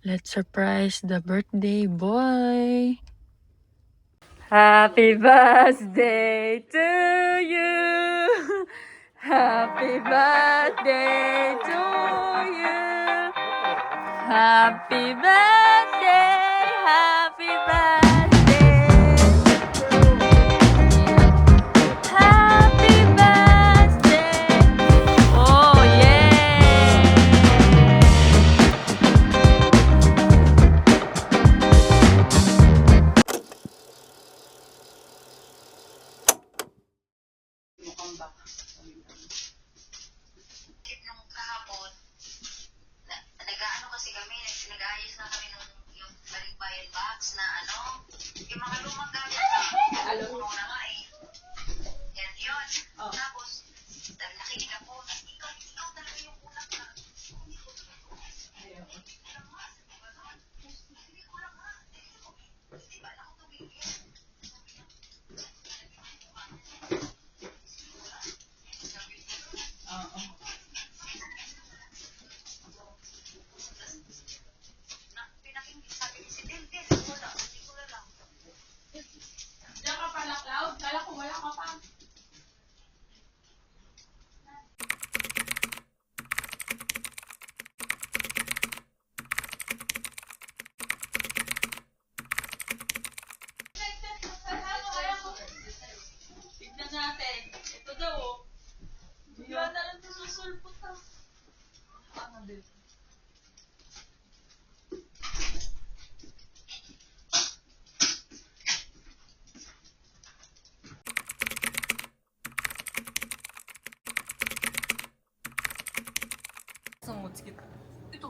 Let's surprise the birthday boy. Happy birthday to you. Happy birthday to you. Happy birthday, happy birthday. Happy birthday. Oh, yeah. Nung kahapon, nag-ano kasi kami, nag-ayos na kami nung yung balikbayan box na ano, yung mga lumang gamit na, puno na nga eh. Yan yun. Tapos, nakinig ako, ikaw talaga yung ulang na. Hindi ko lang nga. Hindi ko lang nga. Hindi ba ako tumigil? Pinakinggan sabi ni si Del, wala, hindi ko lang. Diyan ka pala, Cloud. Kala ko wala ka pa. Tignan natin. Ito daw, oh. Bigyan na lang ito susulpot, ah. Ano din?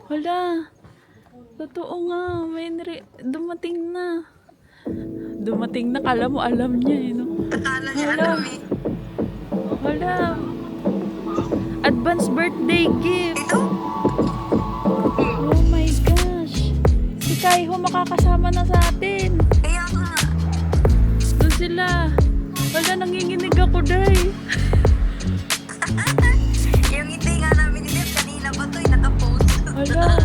Hala. Totoo nga. Dumating na. Dumating na. Kala mo alam niya eh. No? Akala niya Hala. ano eh. Hala. Advance birthday gift. Ito? Oh my gosh. Si Kaiho makakasama na sa atin. Kaya nga. Doon sila. Wala, nanginginig ako, Day. Yung ngiti nga namin ni Del, kanina pa to, naka-post. Hala.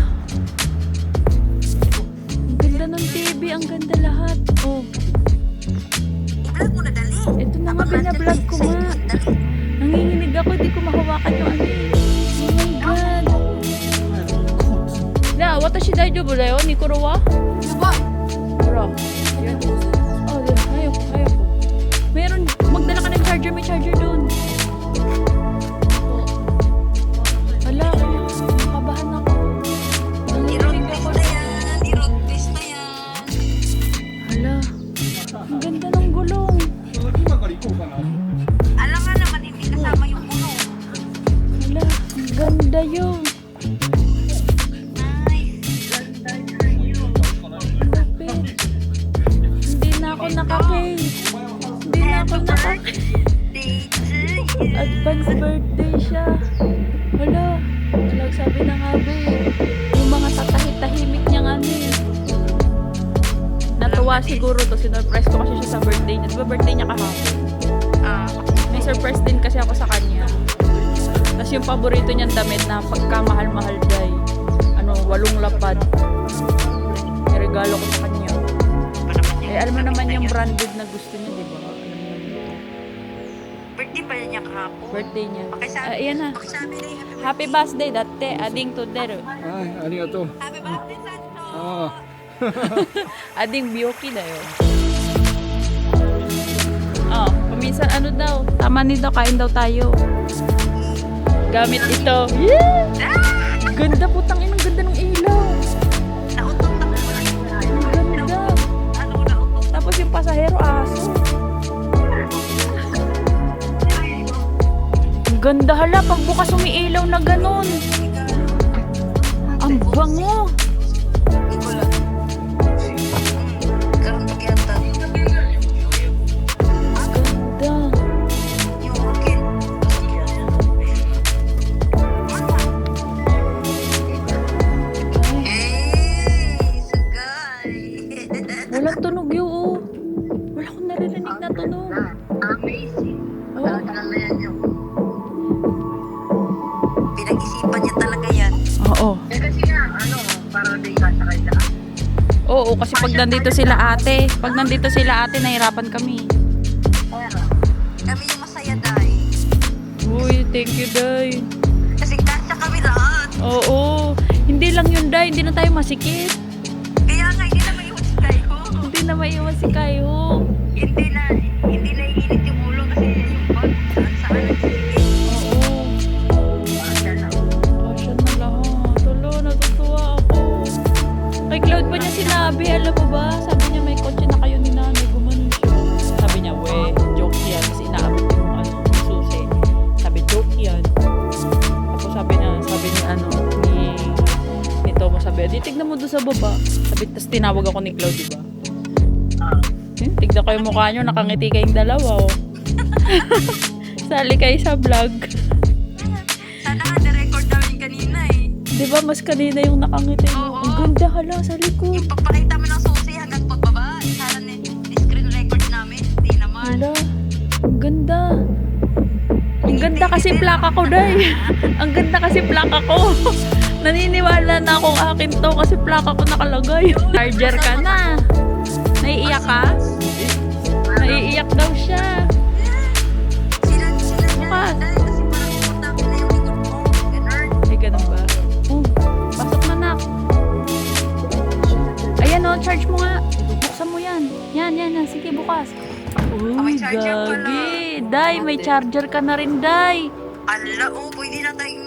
Ang ganda ng TV. Ang ganda lahat. Oh. I-vlog mo na dali. Ito na nga, binablog ko nga. Nanginginig ako, di ko mahawakan yung ano eh. Oh my God. Na, watashi daijoubu da yo, Nikoro wa? Suba. Bro. Oh, hayop, hayop. Meron, magdala ka ng charger, may charger doon. Hala, kabahan ako. Nanginginig ako. I-road yan. I-road twist na yan. Hala, ang ganda ng gulong. Alam nga naman, hindi kasama yung puno. Hala, ang ganda yun. Nice. Lapit. Hindi na ako naka-case. Hindi na ako naka-case. Day to you. Advance birthday siya. Hala, sabi na nga ba eh. Yung mga tatahit-tahimik niyang ano eh. Natuwa siguro to. Sinurprise ko kasi siya sa birthday niya. Diba birthday niya kahapon? May surprise din kasi ako sa kanya. Tapos yung paborito niyang damit na pagkamahal-mahal day. Ano, 8 lapad. Regalo ko sa kanya. Eh, alam mo naman yung branded na gusto niya, di ba? Alam mo naman. Birthday pa niya kahapon. Birthday niya. Pakisabi. Ayan na. Pakisabi rin. Happy birthday, dati. Ading to deru. はい、ありがとう。 Happy birthday, Santo. あ Ading byoki da yo. Oh, paminsan ano daw. Tama ni daw, kain daw tayo. Gamit ito. Yeah! Ganda, putang ina, ganda ng ilaw. Nautot ako wala yung Ang ganda. ano nautot. Tapos yung pasahero, aso. Ang ganda, hala, pagbukas umiilaw na ganun. Ang bango. Karoon to yata. Ganda. Yung akin. Hey, sugay. Walang tunog yun, oh. Wala akong naririnig na tunog. Amazing. Oh. Talaga na yan yung pinag-isipan niya talaga yan. Oo. Kasi nga, ano, para din kasakay daan. Oo, kasi pag nandito sila ate, nahirapan kami. Kami yung masaya, Day. Uy, thank you, Day. Kasi kasya kami lahat. Oo, hindi lang yun, Day. Hindi na tayo masikip. Kaya nga, hindi na maiwan si Kayo. Hindi na maiwan si Kayo. Hindi na iinit yung ulo kasi yung bag saan nagsisigil. Oo. Pasya na. Pasya na lahat. Tulo, natutuwa ako. Kay Cloud pa niya sinabi, alam mo ba? Sabi niya may kotse na kayo ni nanay. Gumanon siya. Sabi niya, we, joke yan. Kasi inaabot yung yung susi. Sabi, joke yan. Tapos sabi ni Tomo, sabi, di tignan mo doon sa baba. Sabi, tas tinawag ako ni Cloud, diba? Tignan ko yung mukha nyo, nakangiti kayong dalawa, oh. Sali kayo sa vlog. Sana nga, na-record namin kanina eh. Di ba, mas kanina yung nakangiti mo. Oo. Ang ganda, hala, sa likod. Yung pagpakita mo ng susi hanggang pagbaba, sana screen record namin. Hindi naman. Hala, ang ganda. Ang ganda kasi plaka ko, Day. Ang ganda kasi plaka ko. Naniniwala na akong akin to kasi plaka ko nakalagay. Charger ka na. Naiiyak ka? Naiiyak daw siya. Sila Bukas. dahil kasi parang komportable na yung likod mo. Ganun. Ay, ganun ba? Oh, pasok na, nak. Ayan, oh, charge mo nga. Buksan mo yan. Yan. Sige, bukas. Uy, may charger pala. gagi. Day, may charger ka na rin, Day. Ala, pwede na tayong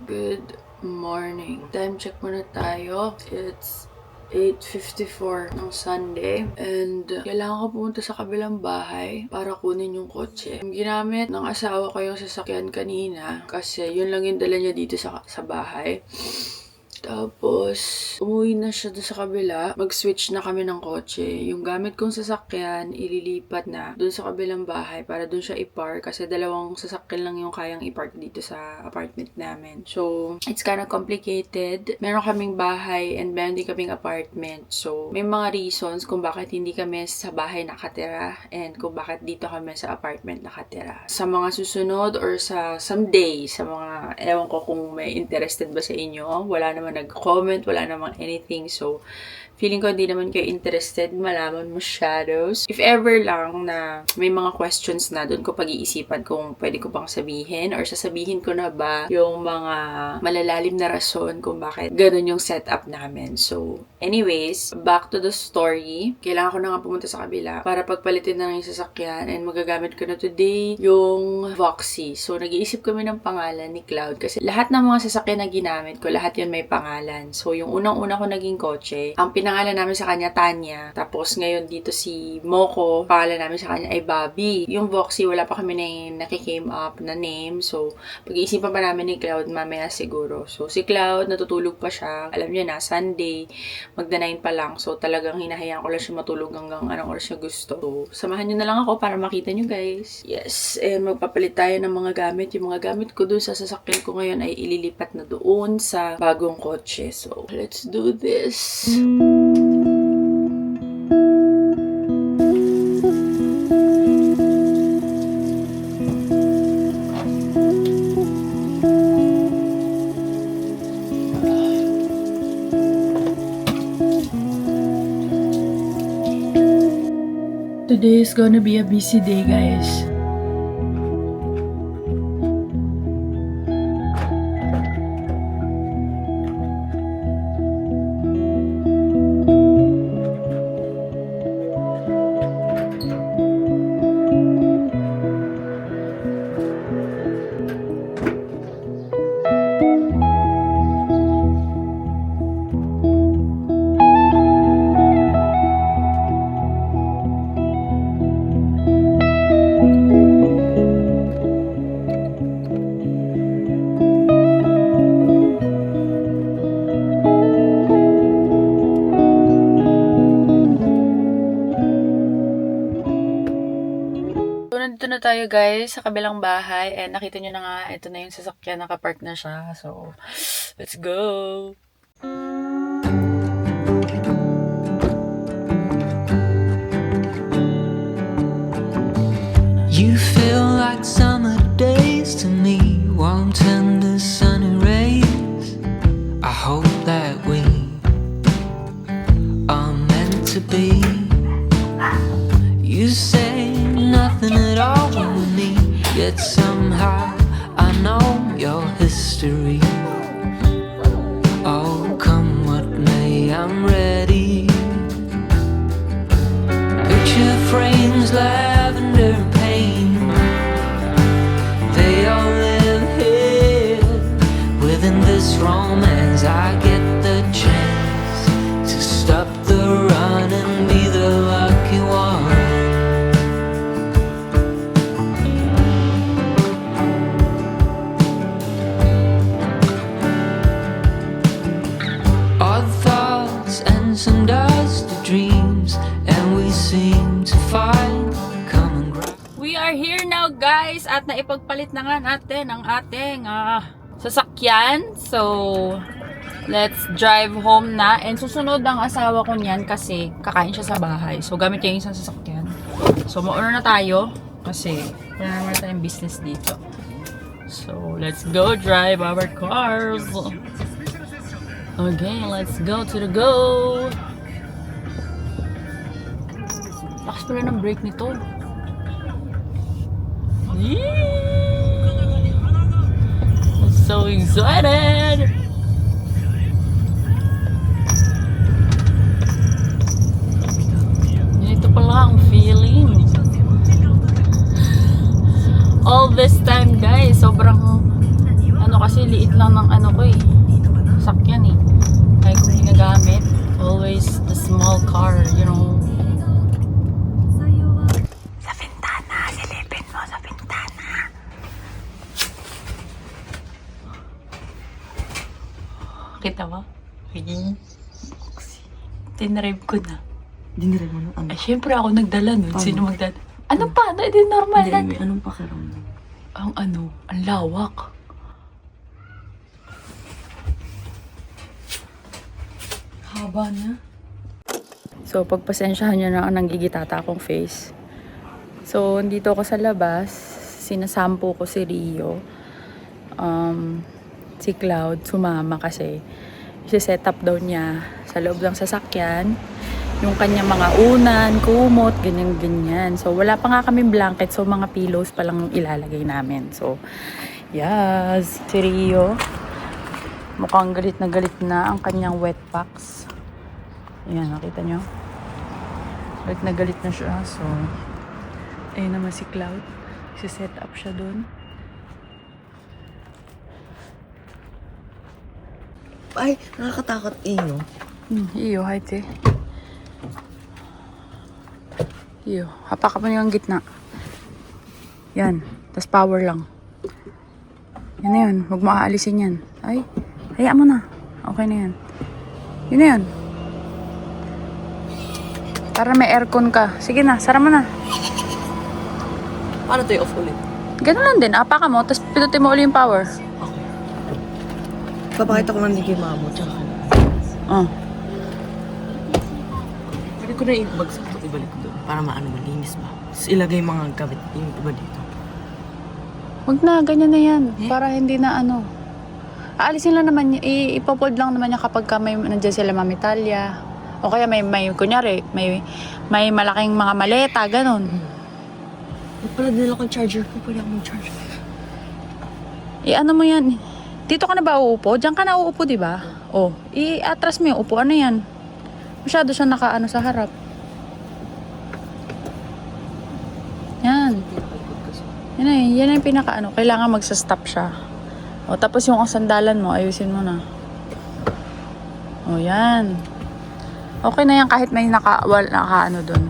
Good morning. Time check muna tayo. It's 8:54 ng Sunday and kailangan ko pumunta sa kabilang bahay para kunin yung kotse. Ginamit ng asawa ko yung sasakyan kanina kasi yun lang yung dala niya dito sa bahay. Tapos, umuwi na siya doon sa kabila. Mag-switch na kami ng kotse. Yung gamit kong sasakyan, ililipat na doon sa kabilang bahay para doon siya i-park. Kasi dalawang sasakyan lang yung kayang i-park dito sa apartment namin. So, it's kind of complicated. Meron kaming bahay and meron din kaming apartment. So, may mga reasons kung bakit hindi kami sa bahay nakatira and kung bakit dito kami sa apartment nakatira. Sa mga susunod or sa someday, sa mga, ewan ko kung may interested ba sa inyo, wala naman nag-comment, wala namang anything. So, feeling ko hindi naman kayo interested malaman masyados. If ever lang na may mga questions na doon ko pag-iisipan kung pwede ko bang sabihin or sasabihin ko na ba yung mga malalalim na rason kung bakit ganun yung setup namin. So, anyways, back to the story. Kailangan ko na nga pumunta sa kabila para pagpalitin na ng sasakyan and magagamit ko na today yung Voxy. So, nag-iisip kami ng pangalan ni Cloud kasi lahat ng mga sasakyan na ginamit ko, lahat yun may pangalan. So, yung unang-una ko naging kotse, ang pinangalan namin sa kanya, Tanya. Tapos, ngayon dito si Moko, pangalan namin sa kanya ay Bobby. Yung Voxy, wala pa kami na nakikame up na name. So, pag-iisipan pa namin ni Cloud, mamaya siguro. So, si Cloud, natutulog pa siya. Alam niyo na, Sunday, magda-9 pa lang. So, talagang hinahayaan ko lang siya matulog hanggang anong oras siya gusto. So, samahan niyo na lang ako para makita niyo, guys. Yes, and magpapalit tayo ng mga gamit. Yung mga gamit ko dun sa sasakyan ko ngayon ay ililipat na doon sa bagong kotse. So, let's do this. Today is gonna be a busy day, guys. Nandito na tayo, guys, sa kabilang bahay. And nakita nyo na nga, ito na yung sasakyan, nakapark na siya. So, let's go! You feel like summer days to me, warm tender history. Oh, come what may, I'm ready. Picture frames, lavender paint, they all live here. Within this romance I get the chance to stop the run and be the lucky one. Odd thoughts and some dusty dreams, and we seem to find common ground. We are here now guys at naipagpalit na nga natin ang ating sasakyan. So, let's drive home na. And susunod ang asawa ko niyan kasi kakain siya sa bahay. So, gamit niya yung isang sasakyan. So, mauna na tayo kasi wala naman tayong business dito. So, let's go drive our cars. Okay, let's go to the go. Lakas pala ng brake nito. I'm so excited! Ito pala ang feeling. All this time guys, sobrang kasi liit lang ng ko sakyan kaya kung ginagamit, always the small car, you know. Sa bintana, silipin mo sa bintana. Kita mo? Tinrive ko na. Dinire mo na ano? Ay, syempre ako nagdala nun. Sino magdala? Ano pa? Ano, hindi normal lang. Hindi, anong pakiramdam? Ang lawak. Haba na. So, pagpasensyahan nyo na ang nanggigitata akong face. So, dito ako sa labas. Sinasampo ko si Rio. Si Cloud, sumama kasi isi-set up daw niya sa loob ng sasakyan yung kanyang mga unan, kumot, ganyan-ganyan. So, wala pa nga kaming blanket. So, mga pillows pa lang ilalagay namin. So, yes. Si Rio, mukhang galit na ang kanyang wet packs. Ayan, nakita nyo? Galit na siya. So, ayun naman si Cloud. Isi-set up siya dun. Ay, nakakatakot no? Iyo, height eh. Iyo, hapakan mo yung gitna. Yan, tas power lang. Yan na yun, huwag mo aalisin yan. Ay, hayaan mo na. Okay na yan. Yun na yun. Para may aircon ka. Sige na, sara mo na. Paano to i-off ulit? Ganun lang din, hapakan mo, tas pinutin mo ulit yung power. Papakita ko lang din kay mama mo, tsaka Oh. pwede ko na ibagsak to, ibalik doon para maano malinis ba? Tapos ilagay mga gamit yung iba dito. Huwag na, ganyan na yan. Para hindi na aalisin lang naman, ipopold lang naman niya kapag may nandiyan sila Mami Talia. O kaya may kunyari, may malaking mga maleta, ganun. Ay pala, dinala ko yung charger ko. Pwede ako mag-charger. Ano mo yan? Dito ka na ba uupo? Diyan ka na uupo, di ba? O, i-atras mo yung upo. Ano yan? Masyado siya nakaano sa harap. Yan. Yan yung pinaka kailangan magsa-stop siya. O, tapos yung sandalan mo, ayusin mo na. O, yan. Okay na yan kahit may naka dun.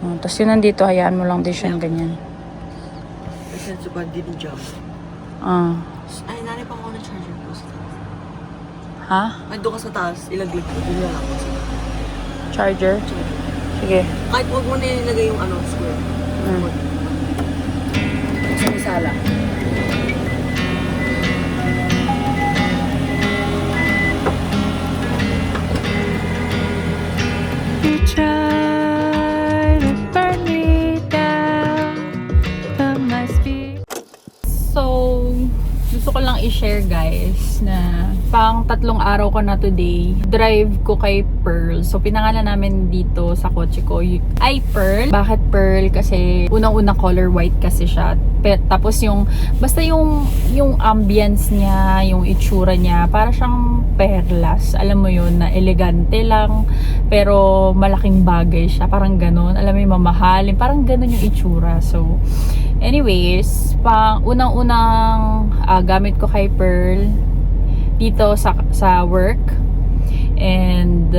O, tapos yun nandito, hayaan mo lang din siya ganyan. Kasi sa band din yung jam. Ay, nanay pa ako na charger ko sa taas. Ha? Ay, doon ka sa taas, ilaglig ko. Doon lang ako sa taas. Charger? Sige. Kahit huwag mo na ilagay yung square. Sa misala. You try to burn me down, but my spirit. So, gusto ko lang i-share guys na pang 3 araw ko na today, drive ko kay Pearl. So pinangalan namin dito sa kotse ko ay Pearl. Bakit Pearl? Kasi unang-unang color white kasi siya. Tapos basta yung ambience niya, yung itsura niya, para siyang perlas. Alam mo yun, na elegante lang pero malaking bagay siya. Parang ganun. Alam mo yung mamahalin. Parang ganun yung itsura. So anyways, unang-unang gamit ko kay Pearl dito sa work, and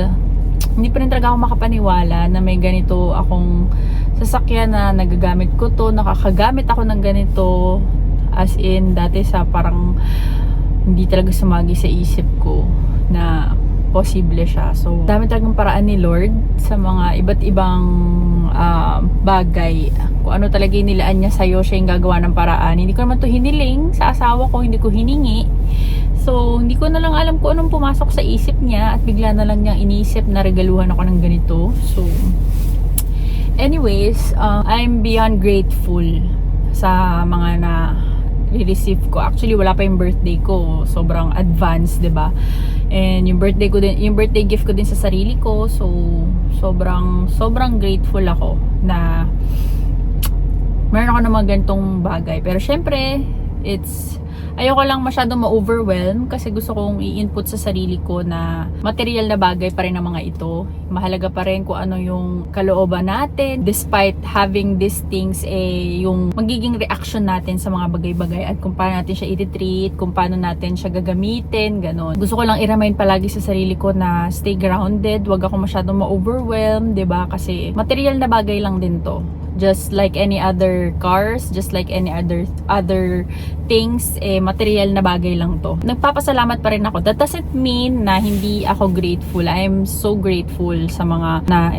hindi pa rin talaga ako makapaniwala na may ganito akong sasakyan na nagagamit ko to, nakakagamit ako ng ganito, as in dati sa parang hindi talaga sumagi sa isip ko na posible siya. So dami talagang paraan ni Lord sa mga iba't ibang bagay. Kung ano talaga yung nilaan niya sa'yo, siya yung gagawa ng paraan. Hindi ko naman to hiniling sa asawa ko, hindi ko hiningi. So hindi ko na lang alam kung anong pumasok sa isip niya at bigla na lang niyang inisip na regaluhan ako ng ganito. So anyways, I'm beyond grateful sa mga na receive ko. Actually wala pa yung birthday ko, sobrang advanced, 'di ba? And yung birthday ko din, yung birthday gift ko din sa sarili ko. So sobrang grateful ako na meron ako ng mga ganitong bagay. Pero syempre, ayoko lang masyadong ma-overwhelm kasi gusto kong i-input sa sarili ko na material na bagay pa rin ang mga ito. Mahalaga pa rin kung ano yung kalooban natin. Despite having these things, yung magiging reaction natin sa mga bagay-bagay at kung paano natin siya i-treat, kung paano natin siya gagamitin, ganon. Gusto ko lang i-remind palagi sa sarili ko na stay grounded, wag ako masyadong ma-overwhelm, 'di ba? Kasi material na bagay lang din to. Just like any other cars, just like any other things, material na bagay lang to. Nagpapasalamat pa rin ako. That doesn't mean na hindi ako grateful. I am so grateful sa mga na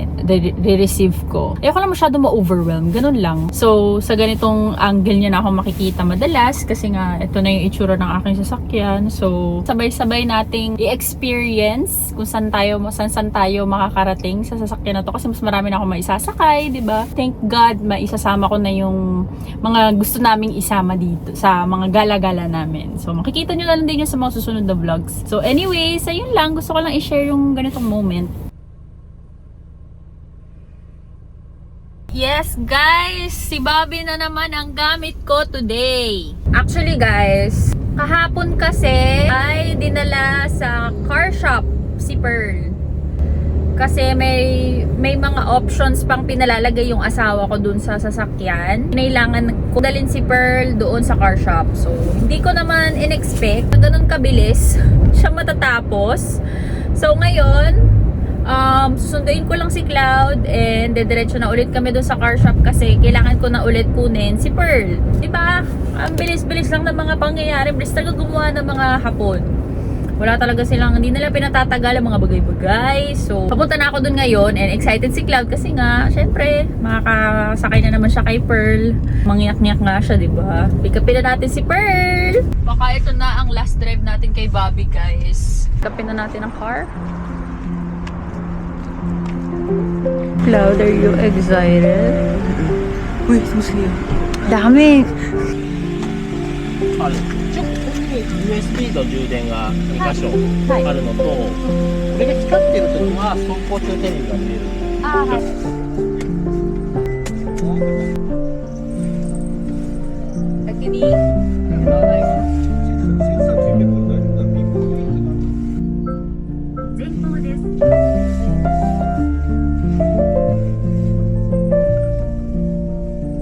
re-receive ko. Ayoko lang masyado ma-overwhelm. Ganun lang. So, sa ganitong angle niya na ako makikita madalas kasi nga, ito na yung itsura ng aking sasakyan. So, sabay-sabay nating i-experience kung saan tayo makakarating sa sasakyan na to kasi mas marami na ako maisasakay, di ba? Thank God maisasama ko na yung mga gusto naming isama dito sa mga gala-gala namin. So, makikita nyo na lang din yun sa mga susunod na vlogs. So, anyways, ayun lang. Gusto ko lang i-share yung ganitong moment. Yes, guys! Si Bobby na naman ang gamit ko today. Actually, guys, kahapon kasi ay dinala sa car shop si Pearl. Kasi may mga options pang pinalalagay yung asawa ko dun sa sasakyan. Kailangan ko dalhin si Pearl doon sa car shop. So, hindi ko naman in-expect na ganun kabilis siya matatapos. So, ngayon, susunduin ko lang si Cloud and dediretso na ulit kami doon sa car shop kasi kailangan ko na ulit kunin si Pearl. Diba? Ang bilis-bilis lang ng mga pangyayari. Bilis talaga gumawa ng mga hapon. Wala talaga silang, hindi nila pinatatagal ang mga bagay-bagay. So, papunta na ako dun ngayon and excited si Cloud kasi nga, syempre, makakasakay na naman siya kay Pearl. Mangyak-ngyak nga siya, diba? Pick upin na natin si Pearl! Baka ito na ang last drive natin kay Bobby, guys. Pick upin na natin ang car. Cloud, are you excited? Uy, susiyo. Dami! USB の充電が2箇所あるのと、これが光ってる時は走行中テレビが見える。先に前方です。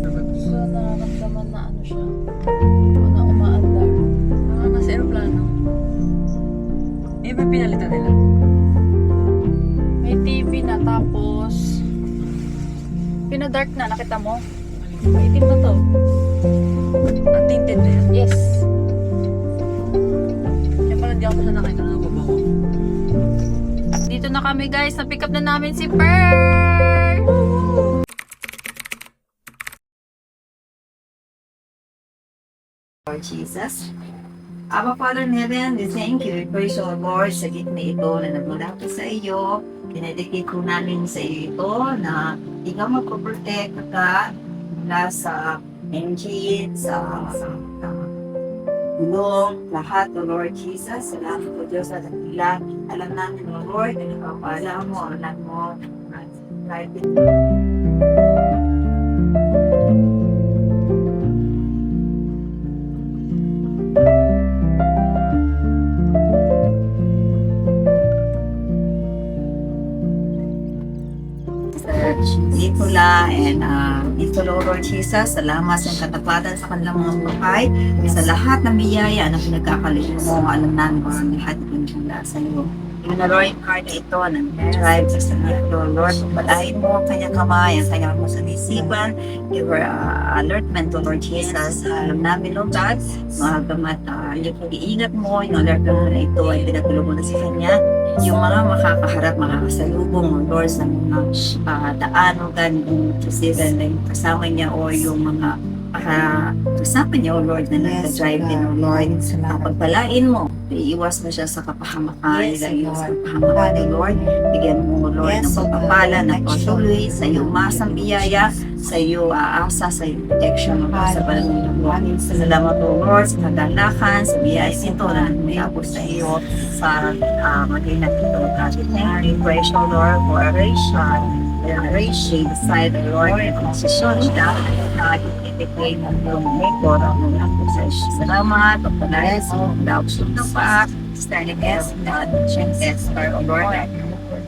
Nararamdaman na ano siya. Na umaandar. Nasa aeroplano. May pinalitan nila. May TV na tapos pinadark na, nakita mo? Maitim na to. Ang tinted na yan. Yes. Kaya pala hindi ako sa nakita na babaho. Dito na kami guys, na-pick up na namin si Pearl! Lord Jesus. Aba Father in Heaven, we thank you. We praise you, Lord, sa gitna ito na nagmula po sa iyo. Dinedicate ko namin sa iyo ito na ikaw magpo-protect ka mula sa engine, sa gulong, lahat, O Lord Jesus. Salamat po Diyos sa dakila. Alam namin, O Lord, na nakapala mo, alam mo, kahit Nicola and Nicolo, Lord Jesus, salamat sa katapatan sa kanilang mga buhay, sa lahat ng biyaya na pinagkakalimutan mo, alam namin ang lahat ng mula sa iyo. Yung na Lord, card na ito, nag-drive sa Nicolo, Lord, pagpalain mo ang kanyang kamay, ang kanyang musalisipan, give her alertment to Lord Jesus. Alam namin, Lord God, mga gamat, yung pag-iingat mo, yung alertment na ito ay pinatulong mo na sa kanya, yung mga makakaharap, makakasalubong, Lord, sa mga daan, o God, yung kasigan na yung kasama niya o yung mga kasama niya, O Lord, na nag-drive din, O Lord. Pagpalain mo, iiwas mo siya sa kapahamakan, ilayo sa kapahamakan, O Lord. Bigyan mo, O Lord, ng pagpapala, ng patuloy, sa iyong masang biyaya, sa iyo aasa, sa iyong protection, O Lord, sa balang ng Lord. Salamat, O Lord, sa kagalakan, sa biyaya nito na nagmula sa iyo, sa maging nakito, God. Thank you, praise you, Lord, for a generation beside the Lord, and posisyon siya, itikay ng lumunikot ang mga posisyon. Salamat, pagpalain mo, daupsyon ng pa, standing as God, Jesus, our Lord,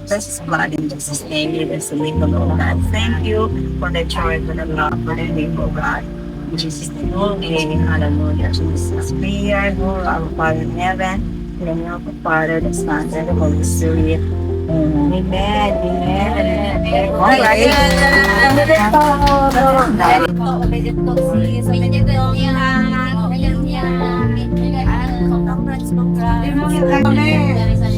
precious blood in Jesus' name, we bless the name of the Lord God. Thank you for the joy, for the love, for the name of God. In Jesus' name, hallelujah. Jesus, we are our Father in heaven, in the name of the Father, the Son, and the Holy Spirit. Amen. Amen. Okay. Congrats.